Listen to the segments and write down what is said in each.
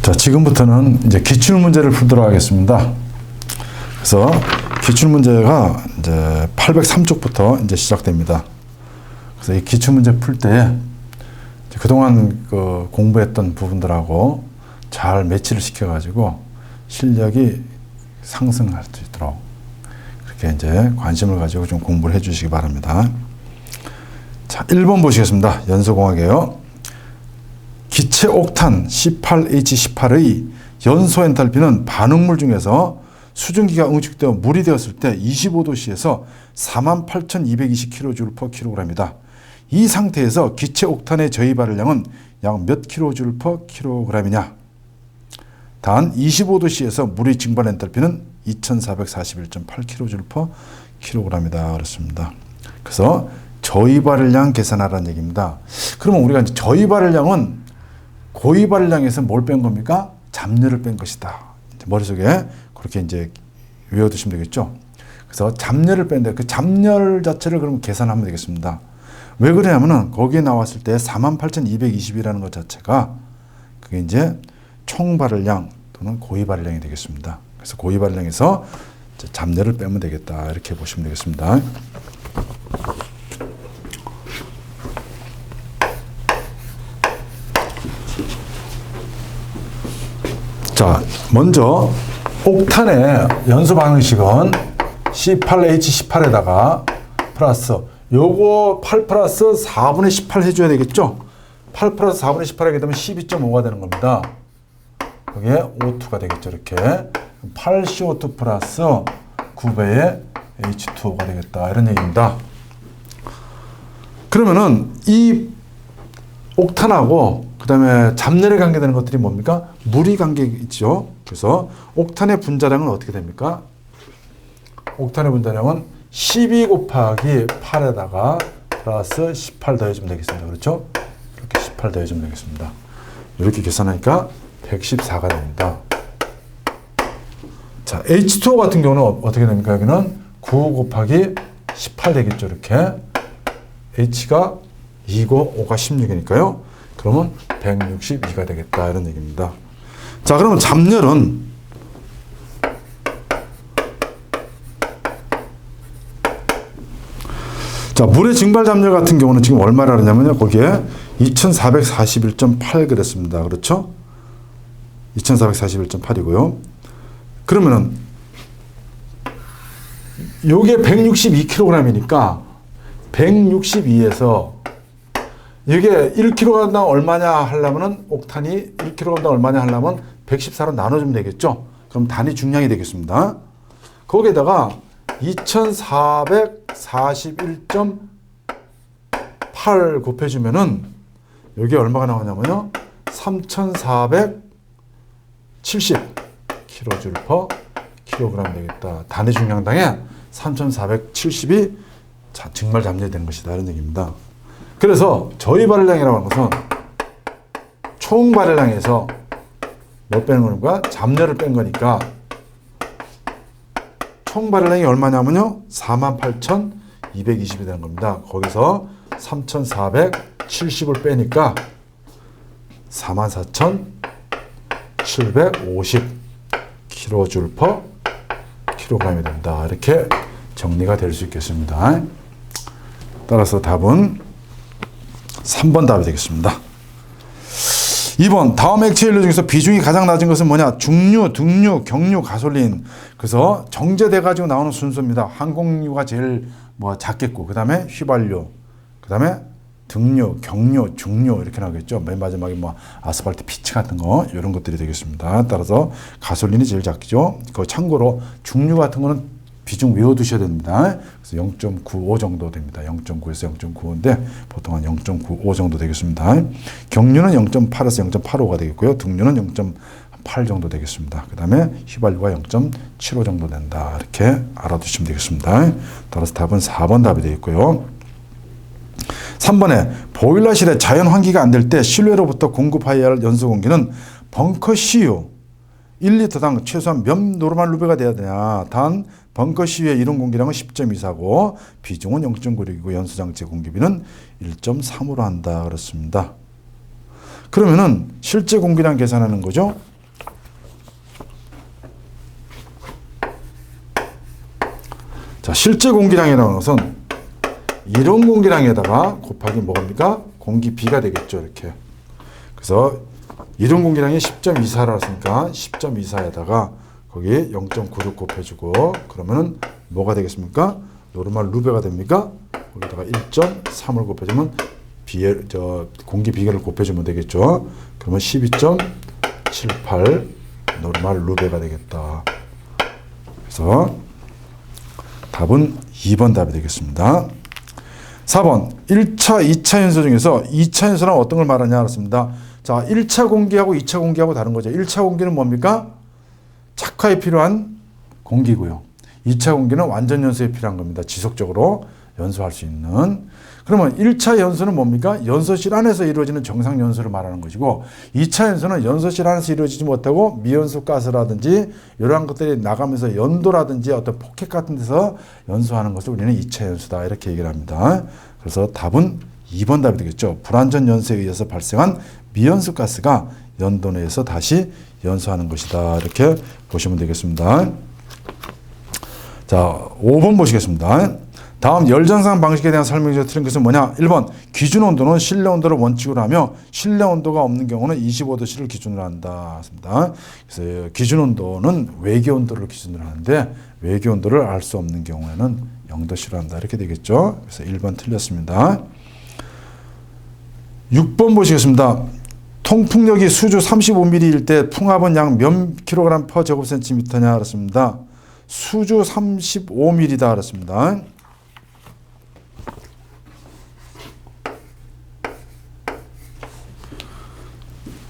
자, 지금부터는 이제 기출문제를 풀도록 하겠습니다. 그래서 기출문제가 이제 803쪽부터 이제 시작됩니다. 그래서 이 기출문제 풀 때 그동안 공부했던 부분들하고 잘 매치를 시켜가지고 실력이 상승할 수 있도록 그렇게 이제 관심을 가지고 좀 공부를 해 주시기 바랍니다. 자, 1번 보시겠습니다. 연소공학이에요. 기체 옥탄 C8H18의 연소 엔탈피는 반응물 중에서 수증기가 응축되어 물이 되었을 때 25도씨에서 48,220kJ/kg이다. 이 상태에서 기체 옥탄의 저희 발열량은 약 몇 kJ/kg이냐? 단 25도씨에서 물의 증발 엔탈피는 2441.8kJ/kg이다. 그렇습니다. 그래서 저희 발열량 계산하라는 얘기입니다. 그러면 우리가 이제 저희 발열량은 고위 발열량에서 뭘 뺀 겁니까? 잡열을 뺀 것이다. 머릿속에 그렇게 이제 외워두시면 되겠죠. 그래서 잡열을 뺀다. 그 잡열 자체를 그럼 계산하면 되겠습니다. 왜 그러냐면은 거기에 나왔을 때 48,220이라는 것 자체가 그게 이제 총 발열량 또는 고위 발열량이 되겠습니다. 그래서 고위 발열량에서 잡열을 빼면 되겠다. 이렇게 보시면 되겠습니다. 자, 먼저 옥탄의 연소 방정식은 C8H18에다가 플러스 요거 8 플러스 4분의 18 해줘야 되겠죠? 8 플러스 4분의 18 하게 되면 12.5가 되는 겁니다. 그게 O2가 되겠죠. 이렇게 8CO2 플러스 9배의 H2O가 되겠다. 이런 얘기입니다. 그러면은 이 옥탄하고 그 다음에 잡열에 관계되는 것들이 뭡니까? 물이 관계 있죠. 그래서 옥탄의 분자량은 어떻게 됩니까? 옥탄의 분자량은 12 곱하기 8에다가 플러스 18 더해주면 되겠습니다. 그렇죠? 이렇게 18 더해주면 되겠습니다. 이렇게 계산하니까 114가 됩니다. 자, H2O 같은 경우는 어떻게 됩니까? 여기는 9 곱하기 18 되겠죠. 이렇게. H가 2고 5가 16이니까요. 그러면 162가 되겠다. 이런 얘기입니다. 자, 그러면 잡열은 자, 물의 증발 잡열 같은 경우는 지금 얼마라 하냐면요. 거기에 2441.8 그랬습니다. 그렇죠? 2441.8이고요. 그러면은 요게 162kg이니까 162에서 이게 1kg당 얼마냐 하려면은 옥탄이 1kg당 얼마냐 하려면 114로 나눠주면 되겠죠. 그럼 단위 중량이 되겠습니다. 거기에다가 2441.8 곱해주면은 여기 얼마가 나오냐면요. 3470kJ/kg 되겠다. 단위 중량당에 3470이 증발 잡열이 되는 것이다. 이런 얘기입니다. 그래서 저희 발열량이라고 하는 것은 총 발열량에서 몇 빼는 거니까 잡열을 뺀 거니까 총 발열량이 얼마냐면요. 48,220이 되는 겁니다. 거기서 3,470을 빼니까 44,750kJ/kg이 된다. 이렇게 정리가 될 수 있겠습니다. 따라서 답은 3번 답이 되겠습니다. 2번 다음 액체 연료 중에서 비중이 가장 낮은 것은 뭐냐? 중류, 등류, 경류, 가솔린. 그래서 정제돼 가지고 나오는 순서입니다. 항공유가 제일 작겠고 그 다음에 휘발유, 그 다음에 등류, 경류, 중류 이렇게 나오겠죠. 맨 마지막에 아스팔트 피치 같은 거 이런 것들이 되겠습니다. 따라서 가솔린이 제일 작죠. 그 참고로 중류 같은 거는 비중 외워두셔야 됩니다. 그래서 0.95 정도 됩니다. 0.9에서 0.95인데 보통 한 0.95 정도 되겠습니다. 경유는 0.8에서 0.85가 되겠고요. 등유는 0.8 정도 되겠습니다. 그 다음에 휘발유가 0.75 정도 된다. 이렇게 알아두시면 되겠습니다. 따라서 답은 4번 답이 되겠고요. 3번에 보일러실에 자연 환기가 안 될 때 실외로부터 공급하여야 할 연소 공기는 벙커 CU 1리터당 최소한 몇 노르말 루베가 돼야 되냐. 단 벙커 CU의 이론 공기량은 10.24고 비중은 0.96이고 연소장치 공기비는 1.3으로 한다. 그렇습니다. 그러면은 실제 공기량 계산하는 거죠. 자, 실제 공기량이라는 것은 이론 공기량에다가 곱하기 뭐입니까? 공기 B가 되겠죠. 이렇게. 그래서 이론 공기량이 10.24라고 했으니까 10.24에다가 거기 0.96 곱해주고 그러면은 뭐가 되겠습니까? 노르말 루베가 됩니까? 거기다가 1.3을 곱해주면 공기 비계를 곱해주면 되겠죠. 그러면 12.78 노르말 루베가 되겠다. 그래서 답은 2번 답이 되겠습니다. 4번 1차, 2차 연소 중에서 2차 연소는 어떤 걸 말하냐 그렇습니다. 자, 1차 공기하고 2차 공기하고 다른 거죠. 1차 공기는 뭡니까? 착화에 필요한 공기고요. 2차 공기는 완전 연소에 필요한 겁니다. 지속적으로 연소할 수 있는. 그러면 1차 연소는 뭡니까? 연소실 안에서 이루어지는 정상 연소를 말하는 것이고 2차 연소는 연소실 안에서 이루어지지 못하고 미연소 가스라든지 이러한 것들이 나가면서 연도라든지 어떤 포켓 같은 데서 연소하는 것을 우리는 2차 연소다 이렇게 얘기를 합니다. 그래서 답은 2번 답이 되겠죠. 불완전 연소에 의해서 발생한 미연소 가스가 연도 내에서 다시 연소하는 것이다. 이렇게 보시면 되겠습니다. 자, 5번 보시겠습니다. 다음 열전상 방식에 대한 설명이 틀린 것은 뭐냐? 1번 기준 온도는 실내 온도를 원칙으로 하며 실내 온도가 없는 경우는 25도씨를 기준으로 한다. 그래서 기준 온도는 외계 온도를 기준으로 하는데 외계 온도를 알 수 없는 경우에는 0도씨로 한다. 이렇게 되겠죠. 그래서 1번 틀렸습니다. 6번 보시겠습니다. 통풍력이 수주 35mm일 때 풍압은 약 몇 킬로그램 퍼 제곱센티미터냐 그렇습니다. 수주 35mm다 그렇습니다.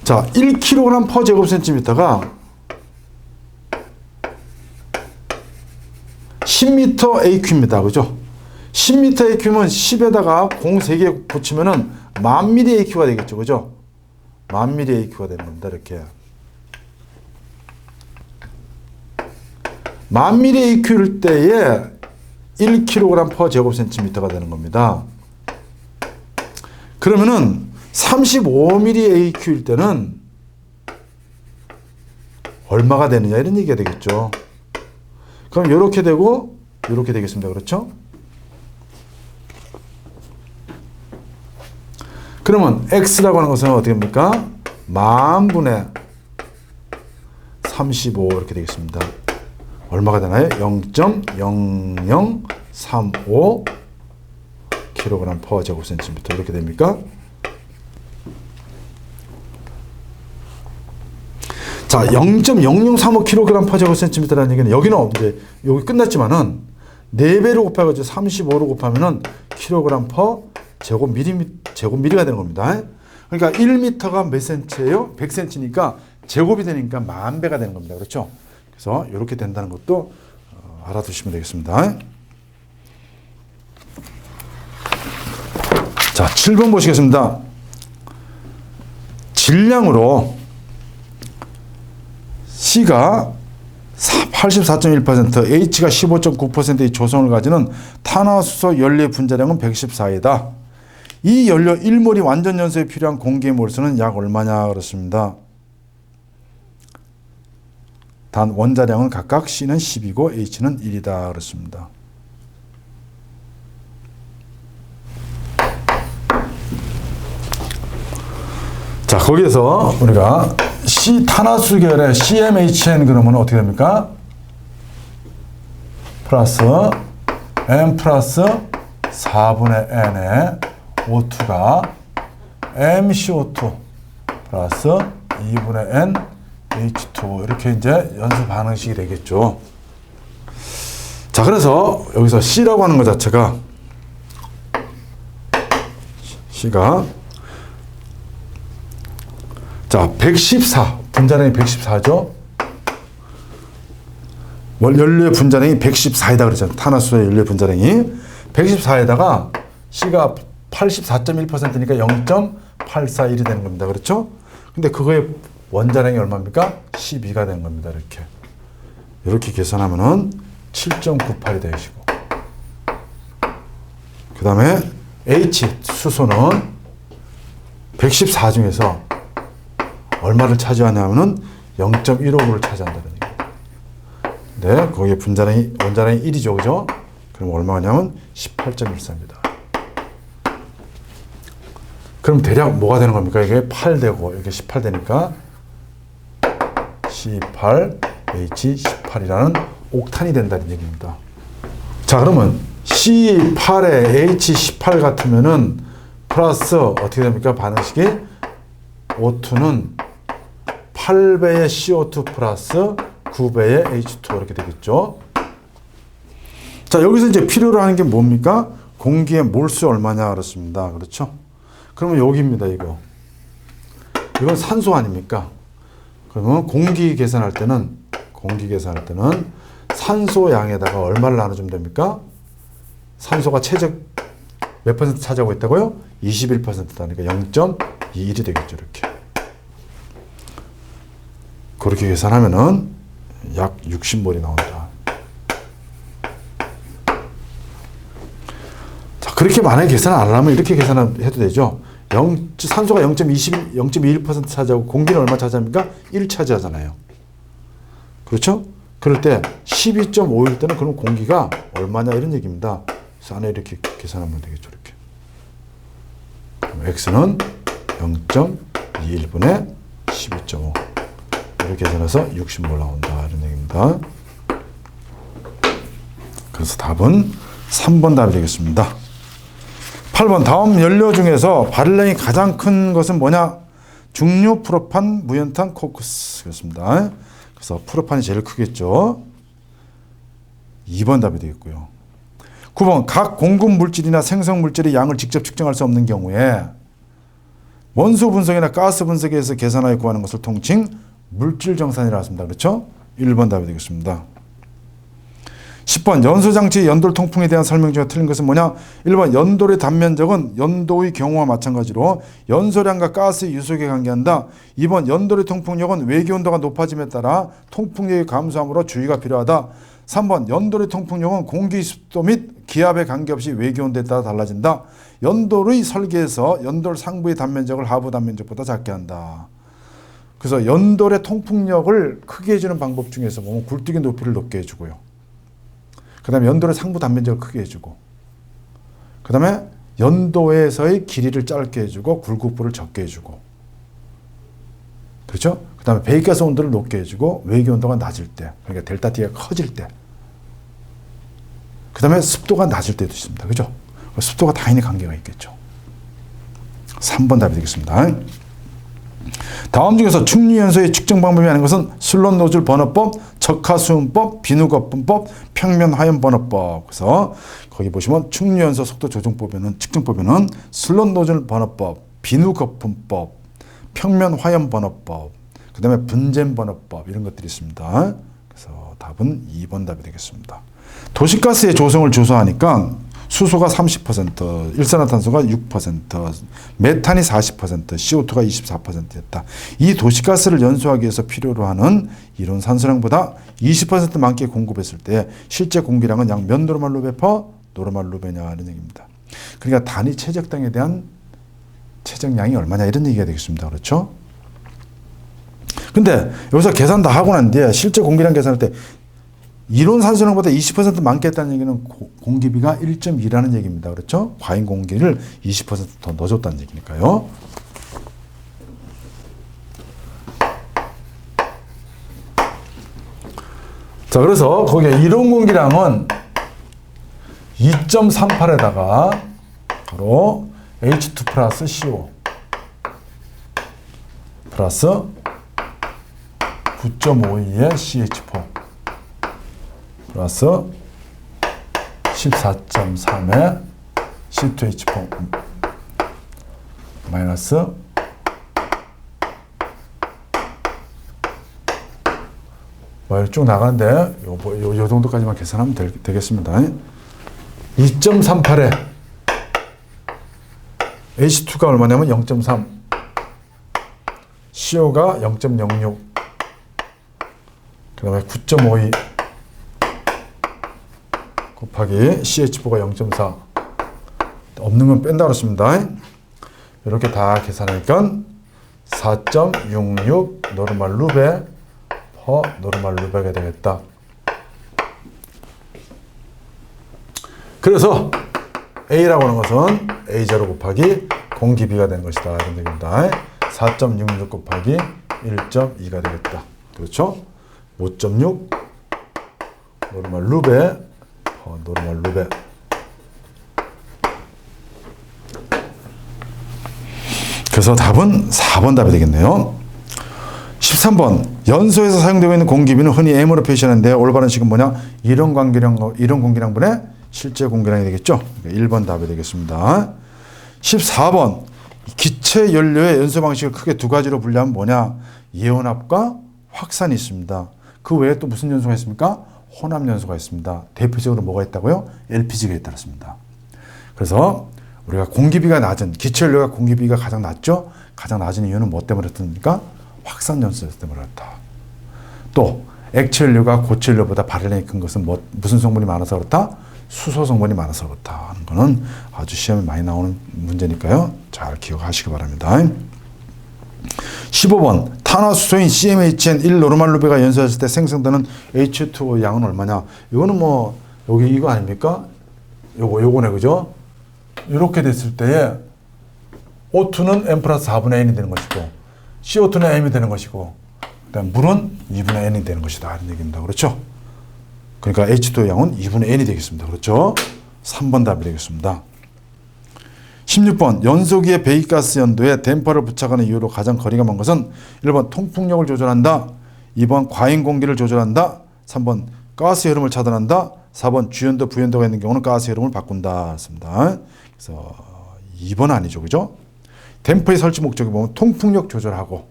자, 1kg 퍼 제곱센티미터가 10m AQ입니다. 그죠? 10m AQ면 10에다가 0 3개 붙이면은 10,000 AQ가 되겠죠. 그죠? 10,000 AQ가 되는 겁니다. 이렇게. 10,000 AQ일 때에 1kg 퍼 제곱센티미터가 되는 겁니다. 그러면은 35mm AQ일 때는 얼마가 되느냐 이런 얘기가 되겠죠. 그럼 이렇게 되고 이렇게 되겠습니다. 그렇죠? 그러면 X라고 하는 것은 어떻게 됩니까? 10,000분의 35 이렇게 되겠습니다. 얼마가 되나요? 0.0035 kg 퍼 제곱센티미터 이렇게 됩니까? 자, 0.0035 kg 퍼 제곱센티미터라는 얘기는 여기는 이제 여기 끝났지만은 4배로 곱해가지고 35로 곱하면은 kg 퍼 제곱미리가 되는 겁니다. 그러니까 1m가 몇 cm예요? 100cm니까 제곱이 되니까 10,000배가 되는 겁니다. 그렇죠? 그래서 이렇게 된다는 것도 알아두시면 되겠습니다. 자, 7번 보시겠습니다. 질량으로 C가 84.1%, H가 15.9%의 조성을 가지는 탄화수소 연료 분자량은 114이다. 이 연료 1몰이 완전 연소에 필요한 공기의 몰수는 약 얼마냐 그렇습니다. 단 원자량은 각각 C는 10이고 H는 1이다 그렇습니다. 자, 거기에서 우리가 C 탄화수 계열의 CmHn 그러면 어떻게 됩니까? 플러스 M 플러스 4분의 N의 O2가 MCO2 플러스 2분의 N H2 이렇게 이제 연소 반응식이 되겠죠. 자, 그래서 여기서 C라고 하는 것 자체가 C가 자, 114 분자량이 114죠. 연료의 분자량이 114이다 그랬잖아요. 탄화수소의 연료의 분자량이 114에다가 C가 84.1%니까 0.841이 되는 겁니다. 그렇죠? 근데 그거의 원자량이 얼마입니까? 12가 되는 겁니다. 이렇게 계산하면은 7.98이 되시고, 그 다음에 H 수소는 114 중에서 얼마를 차지하냐면은 0.15를 차지한다는 얘기예요. 네, 거기에 원자량이 1이죠. 그죠? 그럼 얼마냐면 18.14입니다. 그럼 대략 뭐가 되는 겁니까? 이게 8 되고 이게 18 되니까 C8, H18이라는 옥탄이 된다는 얘기입니다. 자, 그러면 C8에 H18 같으면은 플러스 어떻게 됩니까? 반응식이 O2는 8배의 CO2 플러스 9배의 H2 이렇게 되겠죠. 자, 여기서 이제 필요로 하는 게 뭡니까? 공기의 몰수 얼마냐 그렇습니다. 그렇죠? 그러면 여기입니다. 이건 산소 아닙니까? 그러면 공기 계산할 때는 산소 양에다가 얼마를 나눠주면 됩니까? 산소가 최적 몇 퍼센트 차지하고 있다고요? 21%다니까 0.21이 되겠죠. 이렇게. 그렇게 계산하면은 약 60몰이 나온다. 자, 그렇게 만약에 계산 안 하면 이렇게 계산해도 되죠. 산소가 0.21% 차지하고 공기는 얼마 차지합니까? 1 차지하잖아요. 그렇죠? 그럴 때 12.5일 때는 그럼 공기가 얼마냐 이런 얘기입니다. 그래서 안에 이렇게 계산하면 되겠죠. 이렇게. 그럼 x는 0.21분의 12.5 이렇게 계산해서 60몰 나온다 이런 얘기입니다. 그래서 답은 3번 답이 되겠습니다. 8번 다음 연료 중에서 발열량이 가장 큰 것은 뭐냐? 중류, 프로판, 무연탄, 코크스 그렇습니다. 그래서 프로판이 제일 크겠죠. 2번 답이 되겠고요. 9번 각 공급 물질이나 생성 물질의 양을 직접 측정할 수 없는 경우에 원소 분석이나 가스 분석에서 계산하여 구하는 것을 통칭 물질 정산이라고 합니다. 그렇죠? 1번 답이 되겠습니다. 10번 연소장치 연돌 통풍에 대한 설명 중에 틀린 것은 뭐냐? 1번 연돌의 단면적은 연도의 경우와 마찬가지로 연소량과 가스의 유속에 관계한다. 2번 연돌의 통풍력은 외기온도가 높아짐에 따라 통풍력이 감소하므로 주의가 필요하다. 3번 연돌의 통풍력은 공기 습도 및 기압에 관계없이 외기온도에 따라 달라진다. 연돌의 설계에서 연돌 상부의 단면적을 하부 단면적보다 작게 한다. 그래서 연돌의 통풍력을 크게 해주는 방법 중에서 보면 굴뚝의 높이를 높게 해주고요. 그 다음에 연도의 상부 단면적을 크게 해주고, 그 다음에 연도에서의 길이를 짧게 해주고, 굴곡부를 적게 해주고, 그렇죠? 그 다음에 배기가스 온도를 높게 해주고, 외기 온도가 낮을 때, 그러니까 델타 T가 커질 때, 그 다음에 습도가 낮을 때도 있습니다. 그죠? 습도가 당연히 관계가 있겠죠. 3번 답이 되겠습니다. 다음 중에서 충류연소의 측정 방법이 아닌 것은 슬롯 노즐 번호법, 적하수음법, 비누거품법, 평면 화염 번호법. 그래서 거기 보시면 충류연소 속도 조정법에는 측정법에는 슬롯 노즐 번호법, 비누거품법, 평면 화염 번호법, 그 다음에 분젠 번호법 이런 것들이 있습니다. 그래서 답은 2번 답이 되겠습니다. 도시가스의 조성을 조사하니까 수소가 30%, 일산화탄소가 6%, 메탄이 40%, CO2가 24%였다. 이 도시가스를 연소하기 위해서 필요로 하는 이론 산소량보다 20% 많게 공급했을 때 실제 공기량은 약 몇 노르말 루베 퍼 노르말 루베냐는 얘기입니다. 그러니까 단위 최적당에 대한 최적량이 얼마냐 이런 얘기가 되겠습니다. 그렇죠? 근데 여기서 계산 다 하고 난 뒤에 실제 공기량 계산할 때 이론 산소량보다 20% 많게 했다는 얘기는 공기비가 1.2라는 얘기입니다. 그렇죠? 과잉 공기를 20% 더 넣어줬다는 얘기니까요. 자, 그래서 거기에 이론 공기량은 2.38에다가 바로 H2 플러스 CO 플러스 9.52의 CH4 플러스 14.3의 C2H4 마이너스 쭉 나가는데 요 정도까지만 계산하면 되겠습니다. 2.38에 H2가 얼마냐면 0.3 CO가 0.06 그 다음에 9.52 곱하기 CH4가 0.4 없는 건 뺀다 그렇습니다. 이렇게 다 계산하니까 4.66 노르말 루베 퍼 노르말 루베가 되겠다. 그래서 A라고 하는 것은 A0 곱하기 공기 B가 되는 것이다. 이런 얘기입니다. 4.66 곱하기 1.2가 되겠다. 그렇죠? 5.6 노르말 루베 노르말 루베. 그래서 답은 4번 답이 되겠네요. 13번 연소에서 사용되고 있는 공기비는 흔히 M으로 표시하는데 올바른 식은 뭐냐? 이론 공기량분의 실제 공기량이 되겠죠. 1번 답이 되겠습니다. 14번 기체 연료의 연소 방식을 크게 두 가지로 분류하면 뭐냐? 이온합과 확산이 있습니다. 그 외에 또 무슨 연소가 있습니까? 혼합 연소가 있습니다. 대표적으로 뭐가 있다고요? LPG가 있다습니다. 그래서 우리가 공기비가 낮은 기체 연료가 공기비가 가장 낮죠. 가장 낮은 이유는 뭐 때문에 그렇습니까? 확산 연소 때문에 그렇다. 또 액체 연료가 고체 연료보다 발열량이 큰 것은 무슨 성분이 많아서 그렇다? 수소 성분이 많아서 그렇다 하는 거는 아주 시험에 많이 나오는 문제니까요. 잘 기억하시기 바랍니다. 15번 탄화수소인 CmHn1 노르말 루베가 연소했을 때 생성되는 H2O 양은 얼마냐? 이거는 뭐 여기 이거 아닙니까? 요거네 그죠? 이렇게 됐을 때에 O2는 M 플러스 4분의 N이 되는 것이고 CO2는 M이 되는 것이고 그다음 물은 2분의 N이 되는 것이다 이런 얘기입니다. 그렇죠? 그러니까 H2O 양은 2분의 N이 되겠습니다. 그렇죠? 3번 답이 되겠습니다. 16번 연소기의 배기가스 연도에 댐퍼를 부착하는 이유로 가장 거리가 먼 것은 1번 통풍력을 조절한다. 2번 과잉 공기를 조절한다. 3번 가스 흐름을 차단한다. 4번 주연도 부연도가 있는 경우는 가스 흐름을 바꾼다. 했습니다. 그래서 2번 아니죠. 그죠? 댐퍼의 설치 목적이 보면 통풍력 조절하고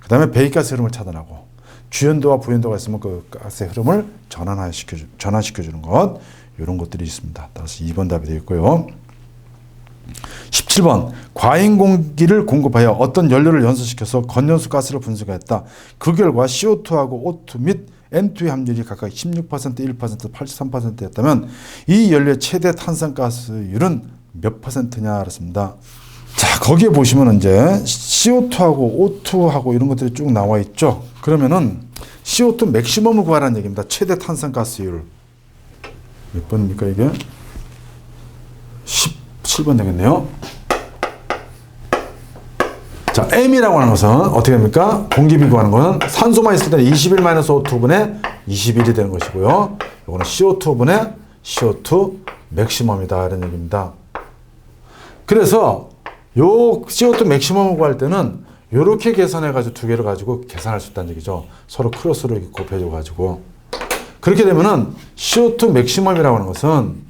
그 다음에 배기가스 흐름을 차단하고 주연도와 부연도가 있으면 그 가스의 흐름을 전환시켜주는 것 이런 것들이 있습니다. 따라서 2번 답이 되겠고요. 17번 과잉 공기를 공급하여 어떤 연료를 연소시켜서 건연수 가스를 분수했다. 그 결과 CO2하고 O2 및 N2의 함유율이 각각 16%, 1%, 83%였다면 이 연료의 최대 탄산가스율은 몇 %냐 그렇습니다. 자, 거기에 보시면 이제 CO2하고 O2하고 이런 것들이 쭉 나와 있죠. 그러면은 CO2 맥시멈을 구하라는 얘기입니다. 최대 탄산가스율. 몇 번입니까 이게? 17번 되겠네요. 자, M이라고 하는 것은 어떻게 됩니까? 공기비 구하는 것은 산소만 있을 때는 21-O2분의 21이 되는 것이고요. 이거는 CO2분의 CO2 맥시멈이다 이런 얘기입니다. 그래서 요 CO2 맥시멈을 구할 때는 이렇게 계산해가지고 두 개를 가지고 계산할 수 있다는 얘기죠. 서로 크로스로 이렇게 곱해줘가지고. 그렇게 되면은 CO2 맥시멈이라고 하는 것은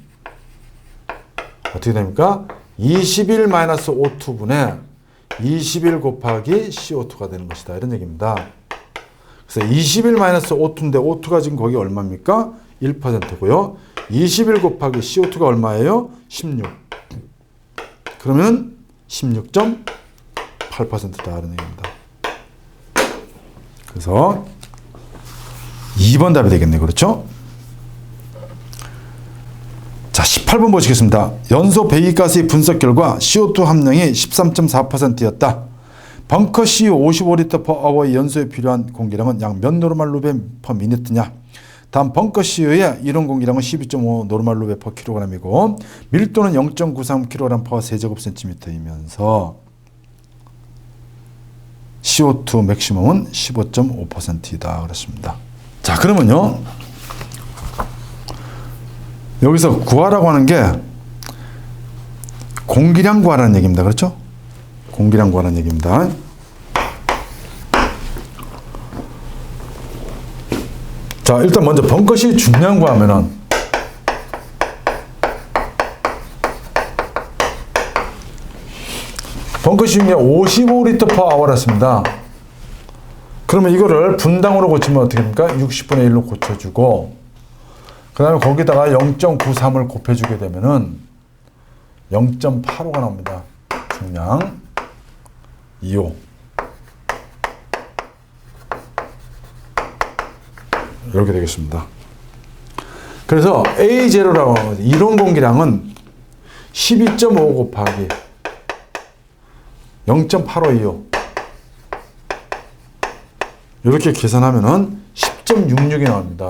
어떻게 됩니까? 21-O2분의 21 곱하기 CO2가 되는 것이다. 이런 얘기입니다. 그래서 21-O2인데 O2가 지금 거기 얼마입니까? 1%고요. 21 곱하기 CO2가 얼마예요? 16. 그러면 16.8%다. 이런 얘기입니다. 그래서 2번 답이 되겠네요. 그렇죠? 자, 18번 보시겠습니다. 연소 배기가스의 분석 결과 CO2 함량이 13.4%였다. 벙커 CU 55L per hour의 연소에 필요한 공기량은 약 몇 노르말 루베 per minute냐? 다음 벙커 CU의 이론 공기량은 12.5 노르말 루베 per kg이고 밀도는 0.93 kg per 세제곱센티미터이면서 CO2 맥시멈은 15.5%이다. 그렇습니다. 자, 그러면요. 여기서 구하라고 하는 게 공기량 구하라는 얘기입니다. 그렇죠? 공기량 구하라는 얘기입니다. 자, 일단 먼저 벙커시 중량 구하면은 벙커시 중량 55L per hour 했습니다. 그러면 이거를 분당으로 고치면 어떻게 됩니까? 60분의 1로 고쳐주고 그 다음에 거기다가 0.93을 곱해주게 되면은 0.85가 나옵니다. 중량 2호. 이렇게 되겠습니다. 그래서 A0라고 하는 거죠. 이론 공기량은 12.5 곱하기 0.852호. 이렇게 계산하면은 10.66이 나옵니다.